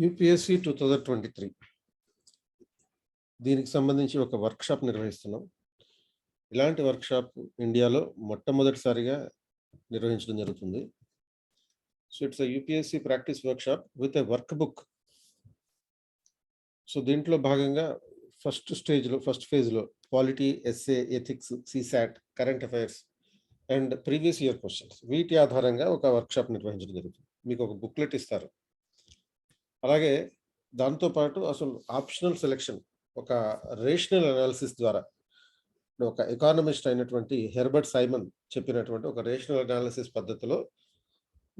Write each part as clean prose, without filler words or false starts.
UPSC 2023 దీనికి సంబంధించి ఒక వర్క్షాప్ నిర్వహిస్తున్నాం. ఇలాంటి వర్క్షాప్ ఇండియాలో మొట్టమొదటిసారిగా నిర్వహించడం జరుగుతుంది. So it's UPSC practice workshop with a workbook. So దీంట్లో భాగంగా ఫస్ట్ ఫేజ్లో polity, SA, ethics, CSAT, current affairs and previous year questions వీటి ఆధారంగా ఒక వర్క్షాప్ నిర్వహించడం జరుగుతుంది. మీకు ఒక బుక్లెట్ ఇస్తారు. అలాగే దాంతోపాటు అసలు ఆప్షనల్ సెలెక్షన్ ఒక రేషనల్ అనాలిసిస్ ద్వారా ఒక ఎకానమిస్ట్ అయినటువంటి హెర్బర్ట్ సైమన్ చెప్పినటువంటి ఒక రేషనల్ అనాలిసిస్ పద్ధతిలో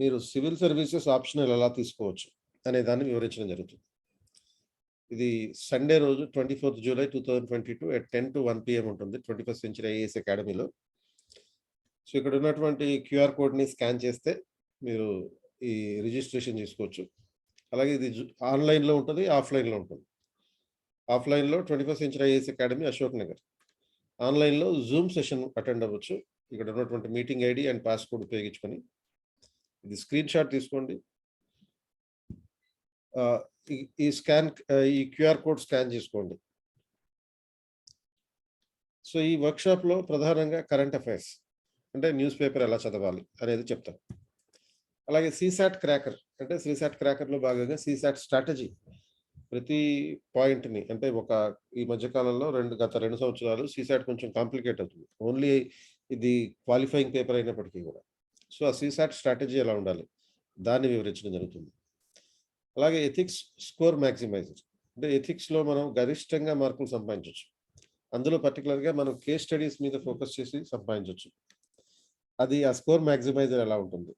మీరు సివిల్ సర్వీసెస్ ఆప్షనల్ ఎలా తీసుకోవచ్చు అనే దాన్ని వివరించడం జరుగుతుంది. ఇది సండే రోజు 24th July 2022 at 10 to 1 PM ఉంటుంది 21st Century IAS అకాడమీలో. సో ఇక్కడ ఉన్నటువంటి క్యూఆర్ కోడ్ని స్కాన్ చేస్తే మీరు ఈ రిజిస్ట్రేషన్ చేసుకోవచ్చు. అలాగే ఇది ఆన్లైన్లో ఉంటుంది, ఆఫ్లైన్లో ఉంటుంది. ఆఫ్లైన్లో 21st Century IAS academy, Ashok Nagar. ఆన్లైన్లో జూమ్ సెషన్ అటెండ్ అవ్వచ్చు. ఇక్కడ ఉన్నటువంటి మీటింగ్ ఐడి అండ్ పాస్కోడ్ ఉపయోగించుకొని ఇది స్క్రీన్ షాట్ తీసుకోండి. ఈ క్యూఆర్ కోడ్ స్కాన్ చేసుకోండి. సో ఈ వర్క్షాప్లో ప్రధానంగా కరెంట్ అఫైర్స్ అంటే న్యూస్ పేపర్ ఎలా చదవాలి అనేది చెప్తాం. అలాగే సీసాట్ క్రాకర్ అంటే సీసాట్ క్రాకర్లో భాగంగా సీసాట్ స్ట్రాటజీ ప్రతి పాయింట్ని అంటే ఈ మధ్యకాలంలో గత 2 సంవత్సరాలు సీసాట్ కొంచెం కాంప్లికేట్ అవుతుంది. ఓన్లీ ఇది క్వాలిఫైయింగ్ పేపర్ అయినప్పటికీ కూడా. సో ఆ సీసాట్ స్ట్రాటజీ ఎలా ఉండాలి దాన్ని వివరించడం జరుగుతుంది. అలాగే ఎథిక్స్ స్కోర్ మ్యాక్సిమైజర్ అంటే ఎథిక్స్లో మనం గరిష్టంగా మార్కులు సంపాదించవచ్చు. అందులో పర్టికులర్గా మనం కేస్ స్టడీస్ మీద ఫోకస్ చేసి సంపాదించవచ్చు. అది ఆ స్కోర్ మ్యాక్సిమైజర్ ఎలా ఉంటుంది.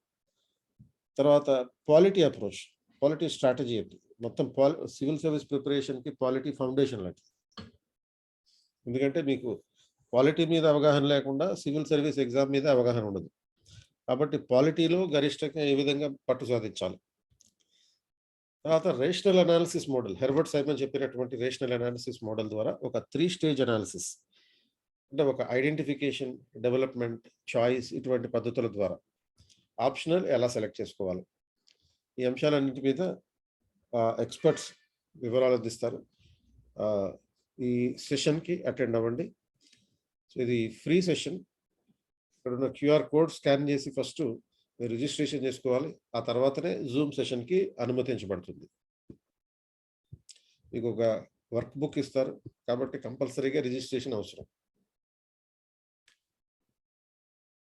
తర్వాత పాలిటీ అప్రోచ్, పాలిటీ స్ట్రాటజీ ఏంటి, మొత్తం సివిల్ సర్వీస్ ప్రిపరేషన్కి పాలిటీ ఫౌండేషన్ లాంటిది. ఎందుకంటే మీకు పాలిటీ మీద అవగాహన లేకుండా సివిల్ సర్వీస్ ఎగ్జామ్ మీద అవగాహన ఉండదు. కాబట్టి పాలిటీలో గరిష్టంగా ఏ విధంగా పట్టు సాధించాలి. తర్వాత rational analysis model, Herbert Simon చెప్పినటువంటి రేషనల్ అనాలిసిస్ మోడల్ ద్వారా ఒక 3 స్టేజ్ అనాలిసిస్ అంటే ఒక ఐడెంటిఫికేషన్, డెవలప్మెంట్, చాయిస్ ఇటువంటి పద్ధతుల ద్వారా ఆప్షనల్ ఎలా సెలెక్ట్ చేసుకోవాలి ఈ అంశాలన్నింటి మీద ఎక్స్పర్ట్స్ వివరాలు అందిస్తారు. ఈ సెషన్కి అటెండ్ అవ్వండి. సో ఇది ఫ్రీ సెషన్. ఇక్కడ ఉన్న క్యూఆర్ కోడ్ స్కాన్ చేసి ఫస్ట్ మీరు రిజిస్ట్రేషన్ చేసుకోవాలి. ఆ తర్వాతనే జూమ్ సెషన్కి అనుమతించబడుతుంది. మీకు ఒక వర్క్ బుక్ ఇస్తారు కాబట్టి కంపల్సరీగా రిజిస్ట్రేషన్ అవసరం.